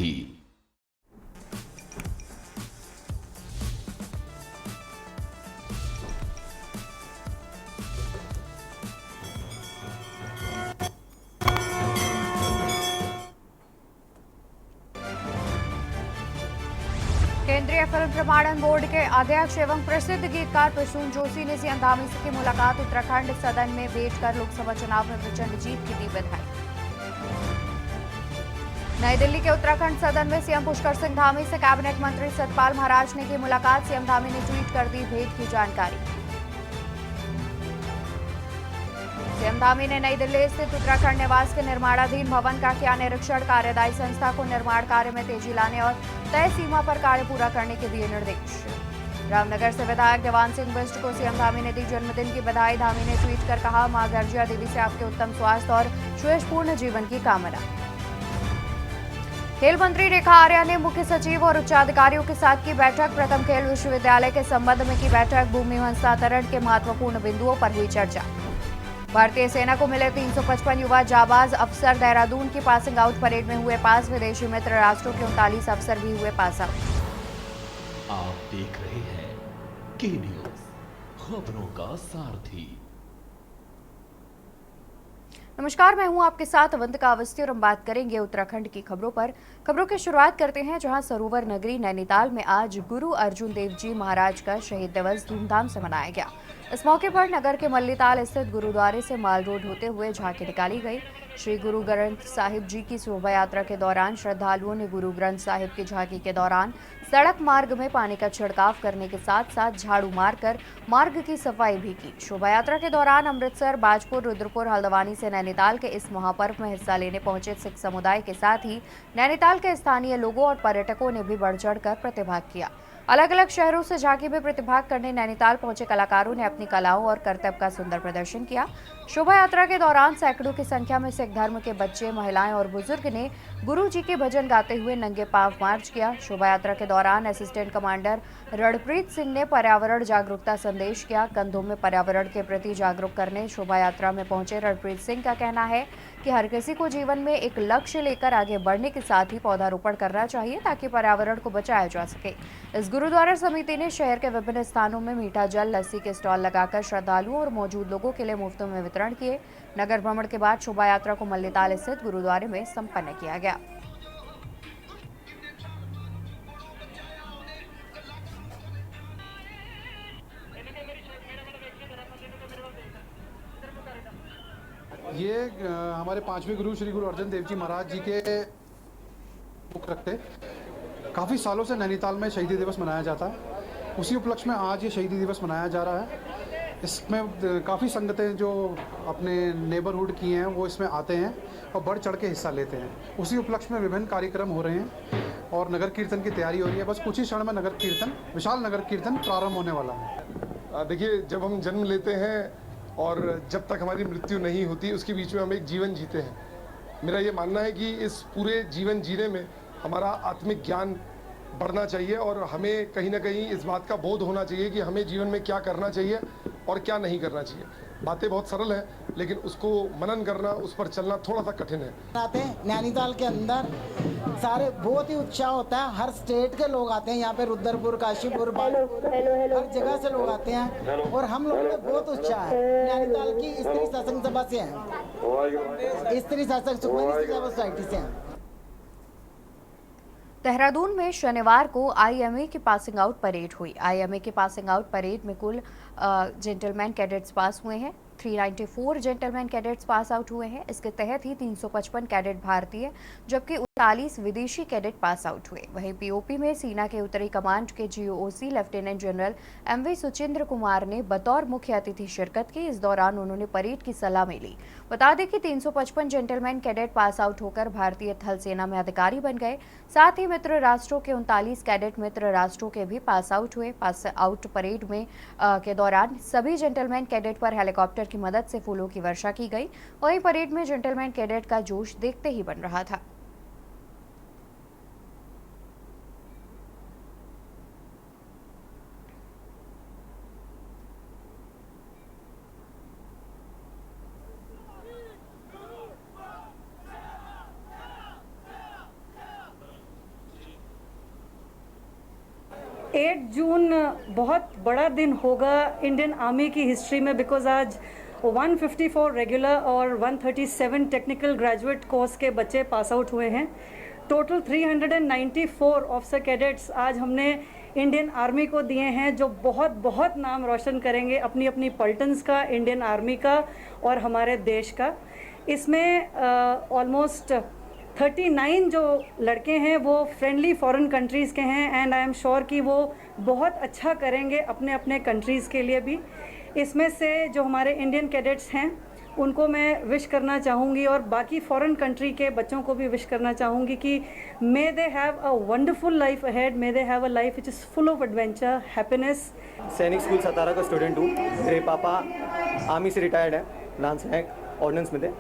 सारथी। केंद्रीय फिल्म प्रमाणन बोर्ड के अध्यक्ष एवं प्रसिद्ध गीतकार प्रसून जोशी ने सीएम धामी से की मुलाकात। उत्तराखंड सदन में बैठकर लोकसभा चुनाव में प्रचंड जीत की दी बधाई। नई दिल्ली के उत्तराखंड सदन में सीएम पुष्कर सिंह धामी से कैबिनेट मंत्री सतपाल महाराज ने की मुलाकात। सीएम धामी ने ट्वीट कर दी भेंट की जानकारी। सीएम धामी ने नई दिल्ली स्थित उत्तराखंड निवास के निर्माणाधीन भवन का किया निरीक्षण। कार्यदायी संस्था को निर्माण कार्य में तेजी लाने और तय सीमा पर कार्य पूरा करने के दिए निर्देश। रामनगर से विधायक देवान सिंह बिष्ट को सीएम धामी ने दी जन्मदिन की बधाई। धामी ने ट्वीट कर कहा, मां गर्जिया देवी से आपके उत्तम स्वास्थ्य और सुयशपूर्ण जीवन की कामना। खेल मंत्री रेखा आर्या ने मुख्य सचिव और उच्चाधिकारियों के साथ की बैठक। प्रथम खेल विश्वविद्यालय के संबंध में की बैठक। भूमि हस्तांतरण के महत्वपूर्ण बिंदुओं पर हुई चर्चा। भारतीय सेना को मिले 355 युवा जाबाज अफसर। देहरादून की पासिंग आउट परेड में हुए पास। विदेशी मित्र राष्ट्रों के 39 अफसर भी हुए पास आउट। आप देख रहे हैं के न्यूज, खबरों का सारथी। नमस्कार, मैं हूं आपके साथ अवंतिका अवस्थी और हम बात करेंगे उत्तराखंड की खबरों पर। खबरों की शुरुआत करते हैं जहां सरोवर नगरी नैनीताल में आज गुरु अर्जुन देव जी महाराज का शहीद दिवस धूमधाम से मनाया गया। इस मौके पर नगर के मल्लीताल स्थित गुरुद्वारे से माल रोड होते हुए झांकी निकाली गई। श्री गुरु ग्रंथ साहिब जी की शोभा यात्रा के दौरान श्रद्धालुओं ने गुरु ग्रंथ साहिब की झांकी के दौरान सड़क मार्ग में पानी का छिड़काव करने के साथ साथ झाड़ू मारकर मार्ग की सफाई भी की। शोभा यात्रा के दौरान अमृतसर, बाजपुर, रुद्रपुर, हल्द्वानी से नैनीताल के इस महापर्व में हिस्सा लेने पहुंचे सिख समुदाय के साथ ही नैनीताल के स्थानीय लोगों और पर्यटकों ने भी बढ़ चढ़कर प्रतिभाग किया। अलग अलग शहरों से झांकी में प्रतिभाग करने नैनीताल पहुंचे कलाकारों ने अपनी कलाओं और करतब का सुंदर प्रदर्शन किया। शोभा यात्रा के दौरान सैकड़ों की संख्या में सिख धर्म के बच्चे, महिलाएं और बुजुर्ग ने गुरु जी के भजन गाते हुए नंगे पांव मार्च किया। शोभा यात्रा के दौरान असिस्टेंट कमांडर रणप्रीत सिंह ने पर्यावरण जागरूकता संदेश किया। कंधों में पर्यावरण के प्रति जागरूक करने शोभा यात्रा में पहुंचे रणप्रीत सिंह का कहना है कि हर किसी को जीवन में एक लक्ष्य लेकर आगे बढ़ने के साथ ही पौधारोपण करना चाहिए ताकि पर्यावरण को बचाया जा सके। इस गुरुद्वारा समिति ने शहर के विभिन्न स्थानों में मीठा जल, लस्सी के स्टॉल लगाकर श्रद्धालुओं और मौजूद लोगों के लिए मुफ्त में वितरण किए। नगर भ्रमण के बाद शोभा यात्रा को मल्लीताल स्थित गुरुद्वारे में संपन्न किया गया। ये हमारे पांचवें गुरु श्री गुरु अर्जुन देव जी महाराज जी के मुख रखते काफ़ी सालों से नैनीताल में शहीदी दिवस मनाया जाता है। उसी उपलक्ष्य में आज ये शहीदी दिवस मनाया जा रहा है। इसमें काफ़ी संगतें जो अपने नेबरहुड की हैं वो इसमें आते हैं और बढ़ चढ़ के हिस्सा लेते हैं। उसी उपलक्ष्य में विभिन्न कार्यक्रम हो रहे हैं और नगर कीर्तन की तैयारी हो रही है। बस कुछ ही क्षण में नगर कीर्तन, विशाल नगर कीर्तन प्रारंभ होने वाला है। देखिए, जब हम जन्म लेते हैं और जब तक हमारी मृत्यु नहीं होती उसके बीच में हम एक जीवन जीते हैं। मेरा ये मानना है कि इस पूरे जीवन जीने में हमारा आत्मिक ज्ञान बढ़ना चाहिए और हमें कहीं ना कहीं इस बात का बोध होना चाहिए कि हमें जीवन में क्या करना चाहिए और क्या नहीं करना चाहिए। बातें बहुत सरल हैं लेकिन उसको मनन करना, उस पर चलना थोड़ा सा कठिन है। आते हैं नैनीताल के अंदर सारे बहुत ही उत्साह होता है। हर स्टेट के लोग आते हैं यहाँ पे, रुद्रपुर, काशीपुर, हर जगह से लोग आते हैं और हम लोगों में बहुत उत्साह है। नैनीताल की स्त्री सत्संग सभा से हैं, स्त्री सत्संग सोसाइटी से हैं। देहरादून में शनिवार को आईएमए की पासिंग आउट परेड हुई। आईएमए की पासिंग आउट परेड में कुल जेंटलमैन कैडेट्स पास हुए हैं। 394 जेंटलमैन कैडेट्स पास आउट हुए हैं। इसके तहत ही 355 कैडेट भारतीय जबकि 39 विदेशी कैडेट पास आउट हुए। वहीं पीओपी में सेना के उत्तरी कमांड के GOC lieutenant general MV Suchindra Kumar ने बतौर मुख्य अतिथि शिरकत की। इस दौरान उन्होंने परेड की सलामी ली। बता दें कि 355 जेंटलमैन कैडेट पास आउट होकर भारतीय थल सेना में अधिकारी बन गए। साथ ही मित्र राष्ट्रों के 39 कैडेट मित्र राष्ट्रों के भी पास आउट हुए। पास आउट परेड में के दौरान सभी जेंटलमैन कैडेट पर हेलीकॉप्टर की मदद से फूलों की वर्षा की गई। वहीं परेड में जेंटलमैन कैडेट का जोश देखते ही बन रहा था। 8 जून बहुत बड़ा दिन होगा इंडियन आर्मी की हिस्ट्री में, बिकॉज आज 154 रेगुलर और 137 टेक्निकल ग्रेजुएट कोर्स के बच्चे पास आउट हुए हैं। टोटल 394 ऑफिसर कैडेट्स आज हमने इंडियन आर्मी को दिए हैं, जो बहुत बहुत नाम रोशन करेंगे अपनी अपनी पलटन्स का, इंडियन आर्मी का और हमारे देश का। इसमें ऑलमोस्ट 39 जो लड़के हैं वो फ्रेंडली फॉरेन कंट्रीज़ के हैं, एंड आई एम श्योर कि वो बहुत अच्छा करेंगे अपने अपने कंट्रीज़ के लिए भी। इसमें से जो हमारे इंडियन कैडेट्स हैं उनको मैं विश करना चाहूँगी और बाकी फॉरेन कंट्री के बच्चों को भी विश करना चाहूँगी कि may they have a wonderful life ahead, may they have a life which is full of adventure, happiness. सैनिक स्कूल सतारा का स्टूडेंट हूँ। मेरे पापा आर्मी से रिटायर्ड है, लांस रैंक ऑर्डिनेंस में थे,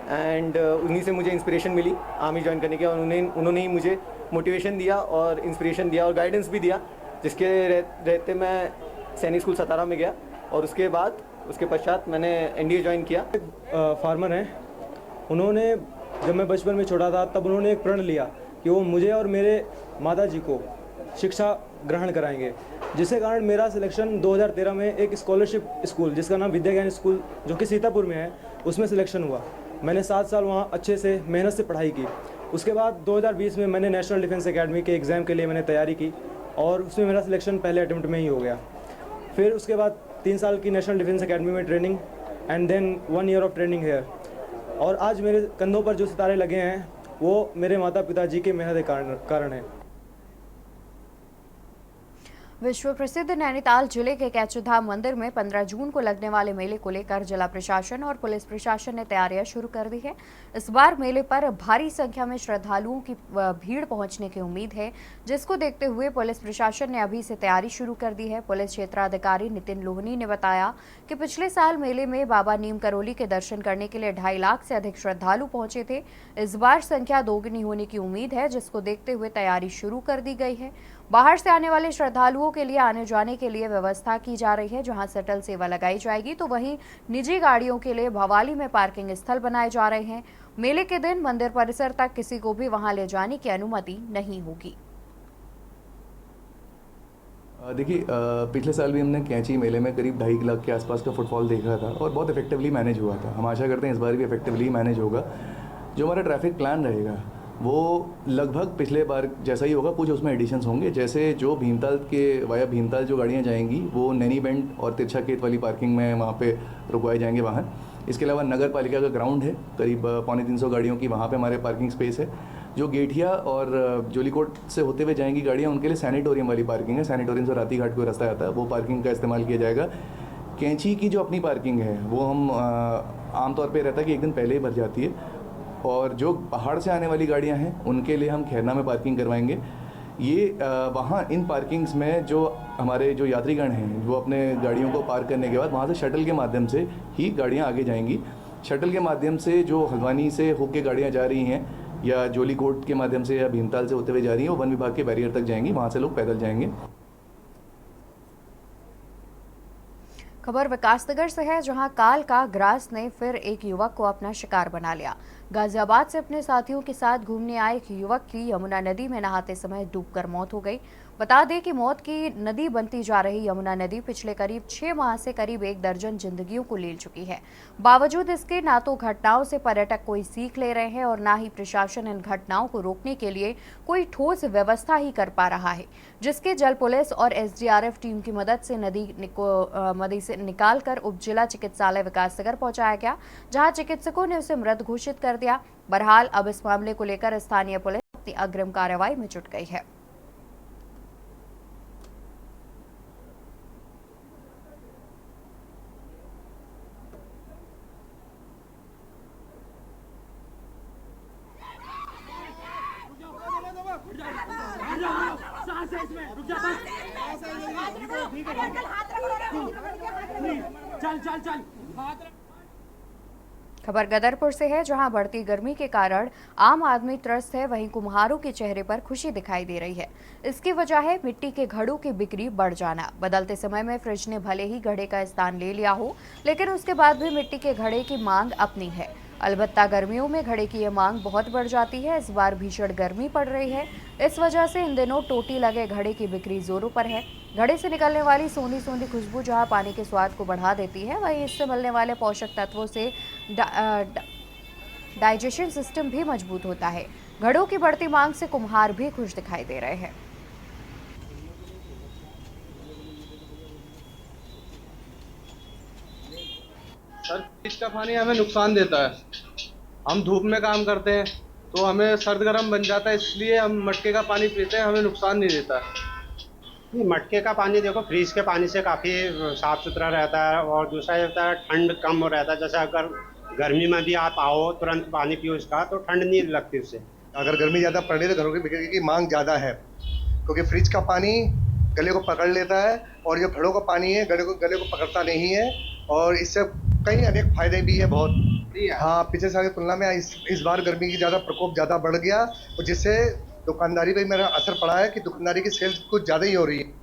एंड उन्हीं से मुझे इंस्पिरेशन मिली आर्मी ज्वाइन करने की, और उन्होंने ही मुझे मोटिवेशन दिया और इंस्पिरेशन दिया और गाइडेंस भी दिया, जिसके रहते मैं सैनिक स्कूल सतारा में गया और उसके पश्चात मैंने एनडीए ज्वाइन किया। फार्मर हैं, उन्होंने जब मैं बचपन में छोटा था तब उन्होंने एक प्रण लिया कि वो मुझे और मेरे माता जी को शिक्षा ग्रहण कराएंगे, जिसके कारण मेरा सिलेक्शन 2013 में एक स्कॉलरशिप स्कूल जिसका नाम विद्या ज्ञान स्कूल जो कि सीतापुर में है उसमें सिलेक्शन हुआ। मैंने 7 साल वहाँ अच्छे से मेहनत से पढ़ाई की। उसके बाद 2020 में मैंने नेशनल डिफेंस एकेडमी के एग्ज़ाम के लिए मैंने तैयारी की और उसमें मेरा सिलेक्शन पहले अटेम्प्ट में ही हो गया। फिर उसके बाद 3 साल की नेशनल डिफेंस एकेडमी में training and then 1 year of training here, और आज मेरे कंधों पर जो सितारे लगे हैं वो मेरे माता पिता जी के मेहनत के कारण है। विश्व प्रसिद्ध नैनीताल जिले के कैचीधाम मंदिर में 15 जून को लगने वाले मेले को लेकर जिला प्रशासन और पुलिस प्रशासन ने तैयारियां शुरू कर दी है। इस बार मेले पर भारी संख्या में श्रद्धालुओं की भीड़ पहुंचने की उम्मीद है, जिसको देखते हुए पुलिस प्रशासन ने अभी से तैयारी शुरू कर दी है। पुलिस क्षेत्राधिकारी नितिन लोहनी ने बताया कि पिछले साल मेले में बाबा नीम करोली के दर्शन करने के लिए 2.5 लाख से अधिक श्रद्धालु पहुंचे थे। इस बार संख्या दोगुनी होने की उम्मीद है, जिसको देखते हुए तैयारी शुरू कर दी गई है। बाहर से आने वाले श्रद्धालुओं के लिए आने जाने के लिए व्यवस्था की जा रही है, जहां शटल सेवा लगाई जाएगी, तो वहीं निजी गाड़ियों के लिए भवाली में पार्किंग स्थल बनाए जा रहे हैं। मेले के दिन मंदिर परिसर तक किसी को भी वहां ले जाने की अनुमति नहीं होगी। देखिए, पिछले साल भी हमने कैंची मेले में करीब 2.5 लाख के आसपास का फुटफॉल देखा था और बहुत इफेक्टिवली मैनेज हुआ था। हम आशा करते हैं इस बार भी इफेक्टिवली मैनेज होगा। जो हमारा ट्रैफिक प्लान रहेगा वो लगभग पिछले बार जैसा ही होगा, कुछ उसमें एडिशंस होंगे। जैसे जो भीमताल के वाया भीमताल जो गाड़ियाँ जाएंगी वो नैनी बेंड और तिरछा खेत वाली पार्किंग में वहाँ पे रुकवाए जाएंगे वाहन। इसके अलावा नगर पालिका का ग्राउंड है, करीब 350 गाड़ियों की वहाँ पे हमारे पार्किंग स्पेस है। जो गेठिया और जोलीकोट से होते हुए जाएंगी गाड़ियाँ, उनके लिए सैनिटोरियम वाली पार्किंग है। सैनिटोरियम से राती घाट को रास्ता आता है, वो पार्किंग का इस्तेमाल किया जाएगा। कैंची की जो अपनी पार्किंग है वो हम आमतौर पर रहता है कि एक दिन पहले ही भर जाती है, और जो बाहर से आने वाली गाड़ियां हैं उनके लिए हम खैरना में पार्किंग करवाएंगे। ये वहाँ इन पार्किंग्स में जो हमारे जो यात्रीगण हैं वो अपने गाड़ियों को पार्क करने के बाद वहाँ से शटल के माध्यम से ही गाड़ियाँ आगे जाएंगी। शटल के माध्यम से जो हल्द्वानी से होके गाड़ियाँ जा रही हैं या जोलीकोट के माध्यम से या भीमताल से होते हुए जा रही हैं, वो वन विभाग के बैरियर तक जाएंगी, वहाँ से लोग पैदल जाएंगे। खबर विकासनगर से है, जहां काल का ग्रास ने फिर एक युवक को अपना शिकार बना लिया। गाजियाबाद से अपने साथियों के साथ घूमने आए एक युवक की यमुना नदी में नहाते समय डूबकर मौत हो गई। बता दें कि मौत की नदी बनती जा रही यमुना नदी पिछले करीब 6 माह से करीब 1 दर्जन जिंदगियों को ले चुकी है। बावजूद इसके ना तो घटनाओं से पर्यटक कोई सीख ले रहे हैं और ना ही प्रशासन इन घटनाओं को रोकने के लिए कोई ठोस व्यवस्था ही कर पा रहा है, जिसके जल पुलिस और एसडीआरएफ टीम की मदद से नदी से निकालकर उप जिला चिकित्सालय विकासनगर पहुंचाया गया, जहां चिकित्सकों ने उसे मृत घोषित कर दिया। बहरहाल अब इस मामले को लेकर स्थानीय पुलिस अपनी अग्रिम कार्रवाई में जुट गई है। खबर गदरपुर से है, जहां बढ़ती गर्मी के कारण आम आदमी त्रस्त है, वहीं कुम्हारों के चेहरे पर खुशी दिखाई दे रही है। इसकी वजह है मिट्टी के घड़ों की बिक्री बढ़ जाना। बदलते समय में फ्रिज ने भले ही घड़े का स्थान ले लिया हो, लेकिन उसके बाद भी मिट्टी के घड़े की मांग अपनी है। अलबत्ता गर्मियों में घड़े की ये मांग बहुत बढ़ जाती है। इस बार भीषण गर्मी पड़ रही है, इस वजह से इन दिनों टोटी लगे घड़े की बिक्री जोरों पर है। घड़े से निकलने वाली सोंधी सोंधी खुशबू जहां पानी के स्वाद को बढ़ा देती है, वहीं इससे मिलने वाले पोषक तत्वों से डाइजेशन सिस्टम भी मजबूत होता है। घड़ों की बढ़ती मांग से कुम्हार भी खुश दिखाई दे रहे हैं। सर, फ्रिज का पानी हमें नुकसान देता है। हम धूप में काम करते हैं तो हमें सर्द गर्म बन जाता है, इसलिए हम मटके का पानी पीते हैं, हमें नुकसान नहीं देता। मटके का पानी देखो फ्रिज के पानी से काफ़ी साफ सुथरा रहता है, और दूसरा ये होता है ठंड कम हो रहता है। जैसे अगर गर्मी में भी आप आओ तुरंत पानी पियो इसका, तो ठंड नहीं लगती उससे। अगर गर्मी ज़्यादा पड़ रही है तो घरों की बिक्री की मांग ज़्यादा है, क्योंकि फ्रिज का पानी गले को पकड़ लेता है और जो घड़ों का पानी है गले को पकड़ता नहीं है, और इससे कई अनेक फायदे भी है बहुत। हाँ, पिछले साल की तुलना में इस बार गर्मी की प्रकोप ज़्यादा बढ़ गया, और जिससे दुकानदारी पे मेरा असर पड़ा है कि दुकानदारी की सेल्स कुछ ज़्यादा ही हो रही है।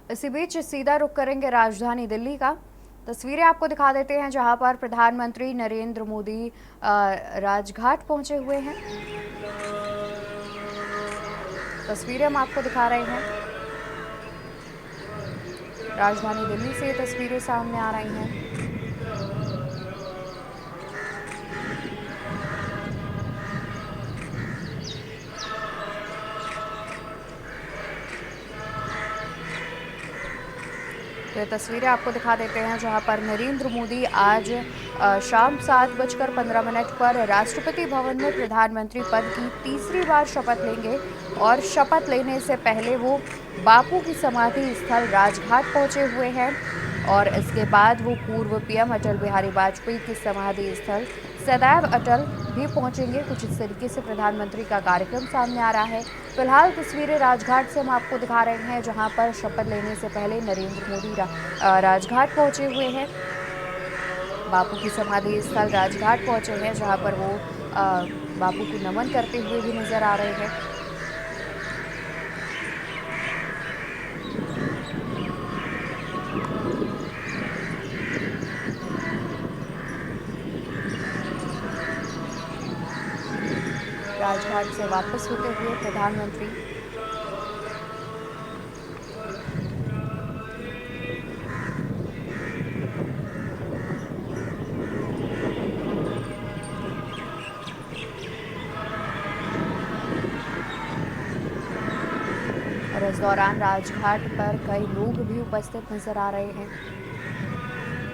इसी बीच सीधा रुख करेंगे राजधानी दिल्ली का। तस्वीरें आपको दिखा देते हैं जहां पर प्रधानमंत्री नरेंद्र मोदी राजघाट पहुंचे हुए हैं। तस्वीरें हम आपको दिखा रहे हैं, राजधानी दिल्ली से तस्वीरें सामने आ रही हैं। तो ये तस्वीरें आपको दिखा देते हैं जहां पर नरेंद्र मोदी आज शाम 7:15 पर राष्ट्रपति भवन में प्रधानमंत्री पद की तीसरी बार शपथ लेंगे, और शपथ लेने से पहले वो बापू की समाधि स्थल राजघाट पहुंचे हुए हैं, और इसके बाद वो पूर्व पीएम अटल बिहारी वाजपेयी की समाधि स्थल सदैव अटल भी पहुंचेंगे। कुछ इस तरीके से प्रधानमंत्री का कार्यक्रम सामने आ रहा है। फिलहाल तस्वीरें राजघाट से हम आपको दिखा रहे हैं जहां पर शपथ लेने से पहले नरेंद्र मोदी राजघाट पहुंचे हुए हैं। बापू की समाधि स्थल राजघाट पहुंचे हैं जहां पर वो बापू को नमन करते हुए भी नजर आ रहे हैं। राजघाट से वापस होते हुए प्रधानमंत्री और इस दौरान राजघाट पर कई लोग भी उपस्थित नजर आ रहे हैं।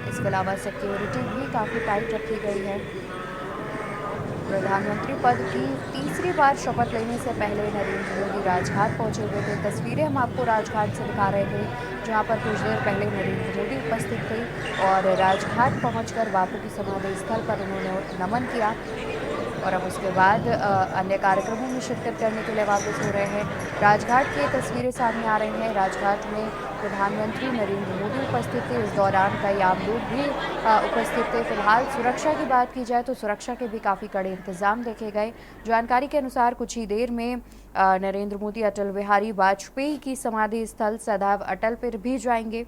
इसके अलावा सिक्योरिटी भी काफ़ी टाइट रखी गई है। प्रधानमंत्री पद की तीसरी बार शपथ लेने से पहले नरेंद्र मोदी राजघाट पहुंचे हुए थे। तस्वीरें हम आपको राजघाट से दिखा रहे थे जहां पर कुछ देर पहले नरेंद्र मोदी उपस्थित थे और राजघाट पहुंचकर बापू की समाधि स्थल पर उन्होंने नमन किया, और अब उसके बाद अन्य कार्यक्रमों में शिरकत करने के लिए वापस हो रहे हैं। राजघाट की तस्वीरें सामने आ रही हैं। राजघाट में प्रधानमंत्री नरेंद्र मोदी उपस्थित थे। इस दौरान कई आम लोग भी उपस्थित थे। फिलहाल सुरक्षा की बात की जाए तो सुरक्षा के भी काफ़ी कड़े इंतजाम देखे गए। जानकारी के अनुसार कुछ ही देर में नरेंद्र मोदी अटल बिहारी वाजपेयी की समाधि स्थल सदैव अटल पर भी जाएंगे,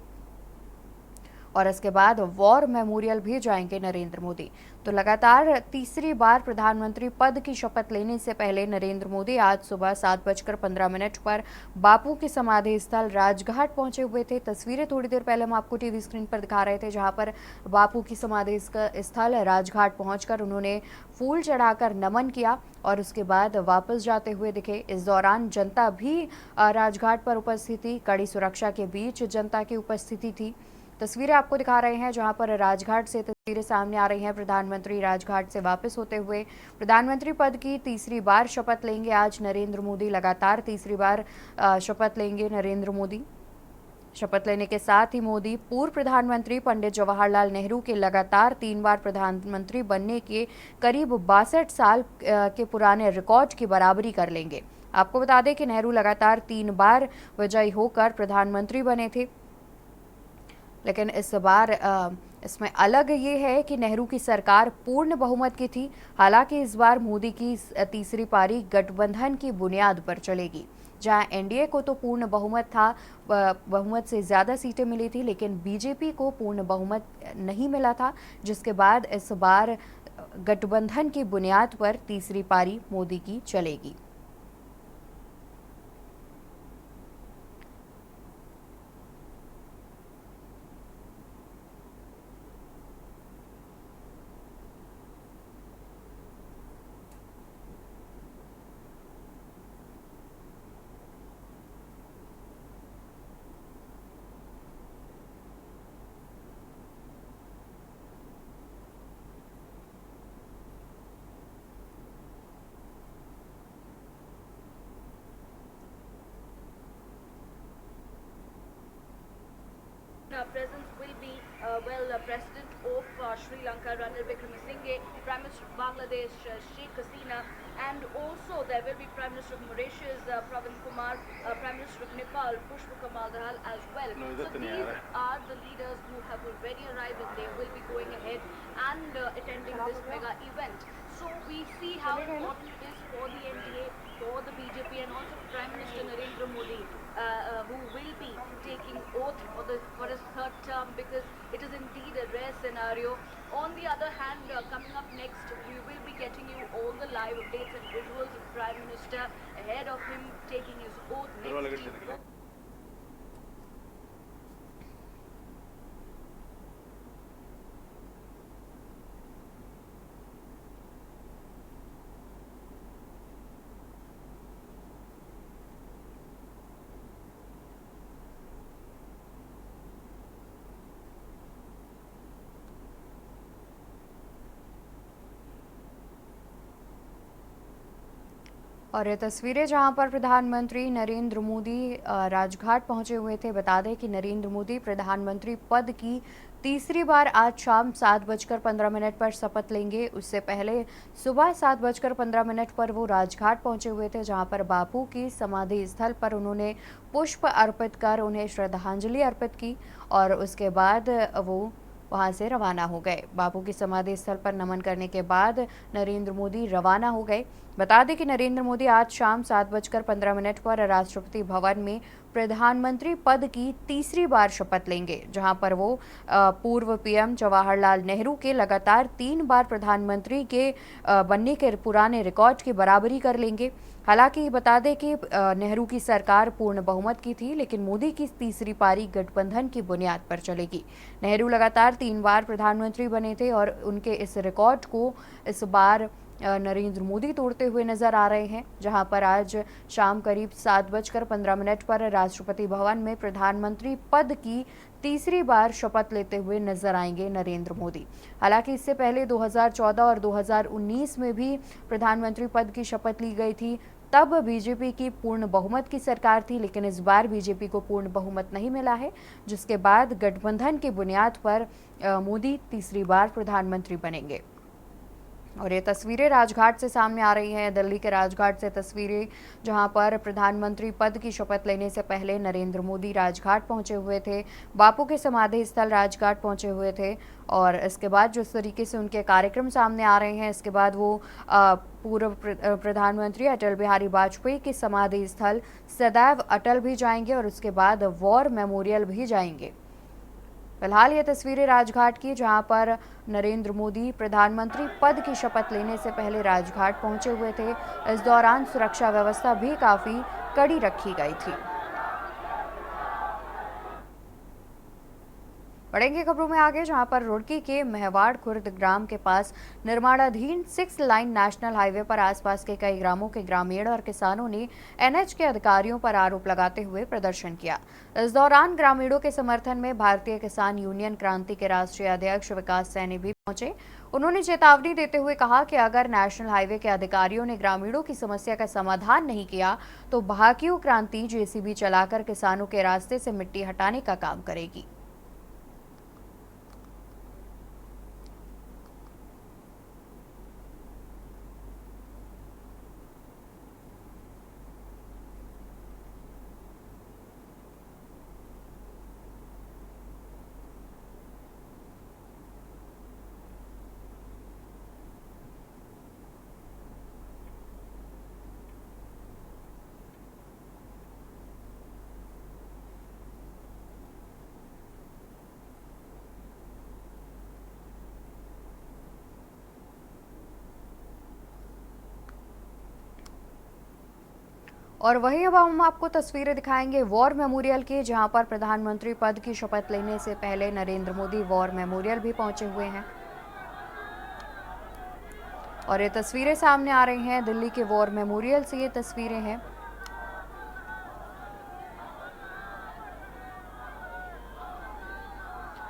और इसके बाद वॉर मेमोरियल भी जाएंगे नरेंद्र मोदी। तो लगातार तीसरी बार प्रधानमंत्री पद की शपथ लेने से पहले नरेंद्र मोदी आज सुबह 7:15 पर बापू की समाधि स्थल राजघाट पहुंचे हुए थे। तस्वीरें थोड़ी देर पहले हम आपको टीवी स्क्रीन पर दिखा रहे थे जहां पर बापू की समाधि स्थल राजघाट पहुंचकर उन्होंने फूल चढ़ाकर नमन किया और उसके बाद वापस जाते हुए दिखे। इस दौरान जनता भी राजघाट पर उपस्थित थी। कड़ी सुरक्षा के बीच जनता की उपस्थिति थी। तस्वीरें आपको दिखा रहे हैं जहां पर राजघाट से तस्वीरें सामने आ रही हैं। प्रधानमंत्री राजघाट से वापस होते हुए प्रधानमंत्री पद की तीसरी बार शपथ लेंगे आज नरेंद्र मोदी। लगातार तीसरी बार शपथ लेंगे नरेंद्र मोदी। शपथ लेने के साथ ही मोदी पूर्व प्रधानमंत्री पंडित जवाहरलाल नेहरू के लगातार 3 बार प्रधानमंत्री बनने के करीब 62 साल के पुराने रिकॉर्ड की बराबरी कर लेंगे। आपको बता दें कि नेहरू लगातार 3 बार विजयी होकर प्रधानमंत्री बने थे, लेकिन इस बार इसमें अलग ये है कि नेहरू की सरकार पूर्ण बहुमत की थी। हालांकि इस बार मोदी की तीसरी पारी गठबंधन की बुनियाद पर चलेगी। जहां एनडीए को तो पूर्ण बहुमत था, बहुमत से ज़्यादा सीटें मिली थी, लेकिन बीजेपी को पूर्ण बहुमत नहीं मिला था, जिसके बाद इस बार गठबंधन की बुनियाद पर तीसरी पारी मोदी की चलेगी। Presence will be President of Sri Lanka Ranil Wickremesinghe, Prime Minister of Bangladesh Sheikh Hasina, and also there will be Prime Minister of Mauritius Pravind Kumar, Prime Minister of Nepal Pushpa Kamal Dahal as well. So these are the leaders who have already arrived, and they will be going ahead and attending this mega event. So we see how important it is for the NDA, for the BJP, and also Prime Minister Narendra Modi, who will be taking oath for his third term, because it is indeed a rare scenario. On the other hand, coming up next, we will be getting you all the live updates and visuals of Prime Minister ahead of him taking his oath next week. और ये तस्वीरें जहां पर प्रधानमंत्री नरेंद्र मोदी राजघाट पहुंचे हुए थे। बता दें कि नरेंद्र मोदी प्रधानमंत्री पद की तीसरी बार आज शाम 7:15 पर शपथ लेंगे। उससे पहले सुबह 7:15 पर वो राजघाट पहुंचे हुए थे, जहां पर बापू की समाधि स्थल पर उन्होंने पुष्प अर्पित कर उन्हें श्रद्धांजलि अर्पित की और उसके बाद वो वहां से रवाना हो गए। बापू की समाधि स्थल पर नमन करने के बाद नरेंद्र मोदी रवाना हो गए। बता दें कि नरेंद्र मोदी आज शाम 7:15 पर राष्ट्रपति भवन में प्रधानमंत्री पद की तीसरी बार शपथ लेंगे, जहां पर वो पूर्व पीएम जवाहरलाल नेहरू के लगातार 3 बार प्रधानमंत्री के बनने के पुराने रिकॉर्ड की बराबरी कर लेंगे। हालांकि बता दें कि नेहरू की सरकार पूर्ण बहुमत की थी, लेकिन मोदी की तीसरी पारी गठबंधन की बुनियाद पर चलेगी। नेहरू लगातार 3 बार प्रधानमंत्री बने थे और उनके इस रिकॉर्ड को इस बार नरेंद्र मोदी तोड़ते हुए नजर आ रहे हैं, जहां पर आज शाम करीब 7:15 पर राष्ट्रपति भवन में प्रधानमंत्री पद की तीसरी बार शपथ लेते हुए नजर आएंगे नरेंद्र मोदी। हालांकि इससे पहले 2014 और 2019 में भी प्रधानमंत्री पद की शपथ ली गई थी, तब बीजेपी की पूर्ण बहुमत की सरकार थी, लेकिन इस बार बीजेपी को पूर्ण बहुमत नहीं मिला है, जिसके बाद गठबंधन की बुनियाद पर मोदी तीसरी बार प्रधानमंत्री बनेंगे। और ये तस्वीरें राजघाट से सामने आ रही हैं, दिल्ली के राजघाट से तस्वीरें, जहां पर प्रधानमंत्री पद की शपथ लेने से पहले नरेंद्र मोदी राजघाट पहुंचे हुए थे, बापू के समाधि स्थल राजघाट पहुंचे हुए थे और इसके बाद जिस तरीके से उनके कार्यक्रम सामने आ रहे हैं, इसके बाद वो पूर्व प्रधानमंत्री अटल बिहारी वाजपेयी की समाधि स्थल सदैव अटल भी जाएंगे और उसके बाद वॉर मेमोरियल भी जाएंगे। फिलहाल ये तस्वीरें राजघाट की, जहां पर नरेंद्र मोदी प्रधानमंत्री पद की शपथ लेने से पहले राजघाट पहुंचे हुए थे। इस दौरान सुरक्षा व्यवस्था भी काफ़ी कड़ी रखी गई थी। बढ़ेंगे खबरों में आगे, जहां पर रुड़की के मेहवाड़ खुर्द ग्राम के पास निर्माणाधीन 6 लाइन नेशनल हाईवे पर आसपास के कई ग्रामों के ग्रामीण और किसानों ने एनएच के अधिकारियों पर आरोप लगाते हुए प्रदर्शन किया। इस दौरान ग्रामीणों के समर्थन में भारतीय किसान यूनियन क्रांति के राष्ट्रीय अध्यक्ष विकास सैनी भी पहुंचे। उन्होंने चेतावनी देते हुए कहा कि अगर नेशनल हाईवे के अधिकारियों ने ग्रामीणों की समस्या का समाधान नहीं किया तो भाकियू क्रांति जेसीबी चलाकर किसानों के रास्ते से मिट्टी हटाने का काम करेगी। और वहीं अब हम आपको तस्वीरें दिखाएंगे वॉर मेमोरियल की, जहां पर प्रधानमंत्री पद की शपथ लेने से पहले नरेंद्र मोदी वॉर मेमोरियल भी पहुंचे हुए हैं। और ये तस्वीरें सामने आ रही हैं दिल्ली के वॉर मेमोरियल से, ये तस्वीरें हैं।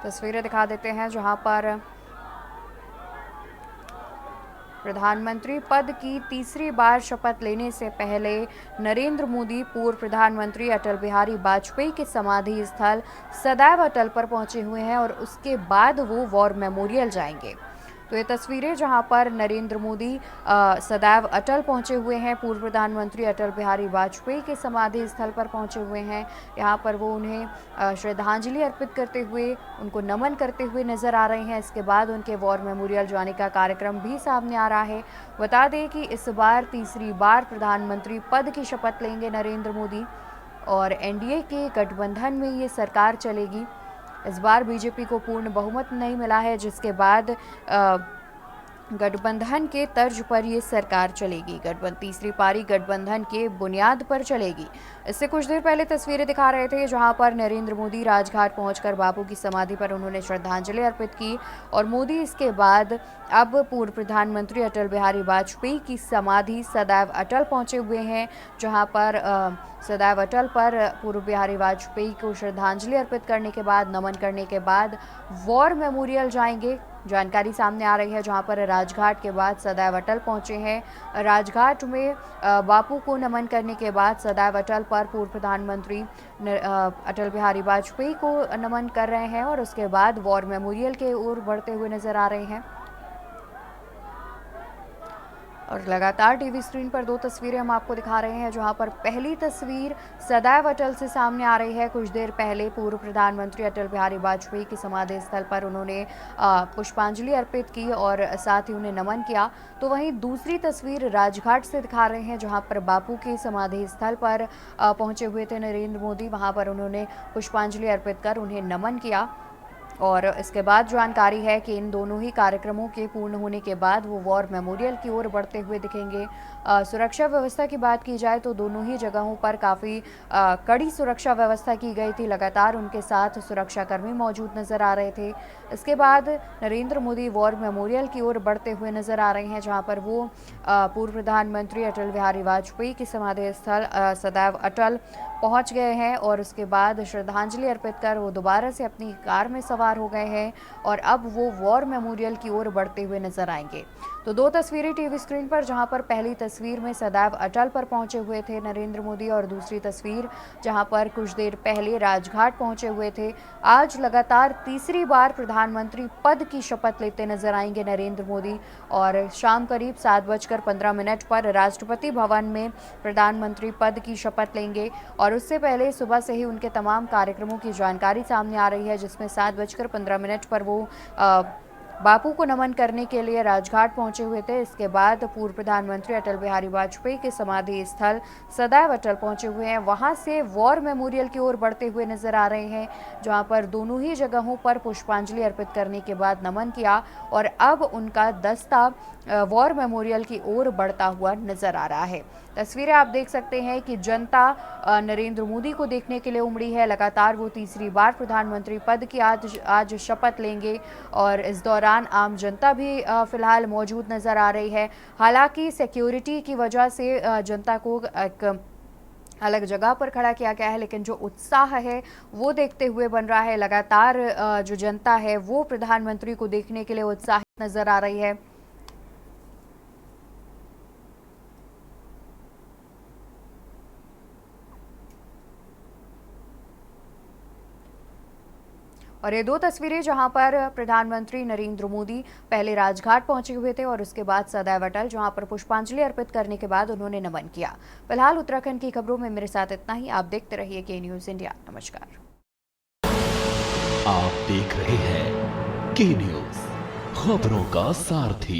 तस्वीरें दिखा देते हैं जहां पर प्रधानमंत्री पद की तीसरी बार शपथ लेने से पहले नरेंद्र मोदी पूर्व प्रधानमंत्री अटल बिहारी वाजपेयी के समाधि स्थल सदैव अटल पर पहुंचे हुए हैं और उसके बाद वो वॉर मेमोरियल जाएंगे। तो ये तस्वीरें जहां पर नरेंद्र मोदी सदैव अटल पहुंचे हुए हैं, पूर्व प्रधानमंत्री अटल बिहारी वाजपेयी के समाधि स्थल पर पहुंचे हुए हैं। यहां पर वो उन्हें श्रद्धांजलि अर्पित करते हुए, उनको नमन करते हुए नजर आ रहे हैं। इसके बाद उनके वॉर मेमोरियल जाने का कार्यक्रम भी सामने आ रहा है। बता दें कि इस बार तीसरी बार प्रधानमंत्री पद की शपथ लेंगे नरेंद्र मोदी और एनडीए के गठबंधन में ये सरकार चलेगी। इस बार बीजेपी को पूर्ण बहुमत नहीं मिला है, जिसके बाद गठबंधन के तर्ज पर ये सरकार चलेगी। तीसरी पारी गठबंधन के बुनियाद पर चलेगी। इससे कुछ देर पहले तस्वीरें दिखा रहे थे जहां पर नरेंद्र मोदी राजघाट पहुंचकर बापू की समाधि पर उन्होंने श्रद्धांजलि अर्पित की और मोदी इसके बाद अब पूर्व प्रधानमंत्री अटल बिहारी वाजपेयी की समाधि सदैव अटल पहुंचे हुए हैं, जहां पर सदैव अटल पर पूर्व बिहारी वाजपेयी को श्रद्धांजलि अर्पित करने के बाद, नमन करने के बाद वॉर मेमोरियल जाएंगे। जानकारी सामने आ रही है जहां पर राजघाट के बाद सदैव अटल पहुंचे हैं। राजघाट में बापू को नमन करने के बाद सदैव अटल पर पूर्व प्रधानमंत्री अटल बिहारी वाजपेयी को नमन कर रहे हैं और उसके बाद वॉर मेमोरियल के ओर बढ़ते हुए नजर आ रहे हैं। और लगातार टीवी स्क्रीन पर दो तस्वीरें हम आपको दिखा रहे हैं, जहां पर पहली तस्वीर सदैव अटल से सामने आ रही है। कुछ देर पहले पूर्व प्रधानमंत्री अटल बिहारी वाजपेयी की समाधि स्थल पर उन्होंने पुष्पांजलि अर्पित की और साथ ही उन्हें नमन किया। तो वहीं दूसरी तस्वीर राजघाट से दिखा रहे हैं, जहां पर बापू के समाधि स्थल पर पहुंचे हुए थे नरेंद्र मोदी। वहां पर उन्होंने पुष्पांजलि अर्पित कर उन्हें नमन किया और इसके बाद जानकारी है कि इन दोनों ही कार्यक्रमों के पूर्ण होने के बाद वो वॉर मेमोरियल की ओर बढ़ते हुए दिखेंगे। सुरक्षा व्यवस्था की बात की जाए तो दोनों ही जगहों पर काफ़ी कड़ी सुरक्षा व्यवस्था की गई थी। लगातार उनके साथ सुरक्षाकर्मी मौजूद नजर आ रहे थे। इसके बाद नरेंद्र मोदी वॉर मेमोरियल की ओर बढ़ते हुए नजर आ रहे हैं, जहां पर वो पूर्व प्रधानमंत्री अटल बिहारी वाजपेयी की समाधि स्थल सदैव अटल पहुंच गए हैं और उसके बाद श्रद्धांजलि अर्पित कर वो दोबारा से अपनी कार में सवार हो गए हैं और अब वो वॉर मेमोरियल की ओर बढ़ते हुए नजर आएंगे। तो दो तस्वीरें टीवी स्क्रीन पर, जहां पर पहली तस्वीर में सदैव अटल पर पहुंचे हुए थे नरेंद्र मोदी और दूसरी तस्वीर जहां पर कुछ देर पहले राजघाट पहुंचे हुए थे। आज लगातार तीसरी बार प्रधानमंत्री पद की शपथ लेते नजर आएंगे नरेंद्र मोदी और शाम करीब 7:15 पर राष्ट्रपति भवन में प्रधानमंत्री पद की शपथ लेंगे और उससे पहले सुबह से ही उनके तमाम कार्यक्रमों की जानकारी सामने आ रही है, जिसमें 7:15 पर वो बापू को नमन करने के लिए राजघाट पहुंचे हुए थे। इसके बाद पूर्व प्रधानमंत्री अटल बिहारी वाजपेयी के समाधि स्थल सदैव अटल पहुंचे हुए हैं। वहां से वॉर मेमोरियल की ओर बढ़ते हुए नजर आ रहे हैं, जहां पर दोनों ही जगहों पर पुष्पांजलि अर्पित करने के बाद नमन किया और अब उनका दस्ता वॉर मेमोरियल की ओर बढ़ता हुआ नजर आ रहा है। तस्वीरें आप देख सकते हैं कि जनता नरेंद्र मोदी को देखने के लिए उमड़ी है। लगातार वो तीसरी बार प्रधानमंत्री पद की आज शपथ लेंगे और इस दौरान आम जनता भी फिलहाल मौजूद नजर आ रही है। हालांकि सिक्योरिटी की वजह से जनता को एक अलग जगह पर खड़ा किया गया है, लेकिन जो उत्साह है वो देखते हुए बन रहा है। लगातार जो जनता है वो प्रधानमंत्री को देखने के लिए उत्साहित नजर आ रही है। और ये दो तस्वीरें जहां पर प्रधानमंत्री नरेंद्र मोदी पहले राजघाट पहुंचे हुए थे और उसके बाद सदैव अटल, जहां पर पुष्पांजलि अर्पित करने के बाद उन्होंने नमन किया। फिलहाल उत्तराखंड की खबरों में मेरे साथ इतना ही। आप देखते रहिए के न्यूज़ इंडिया। नमस्कार। आप देख रहे हैं के न्यूज़, खबरों का सारथी।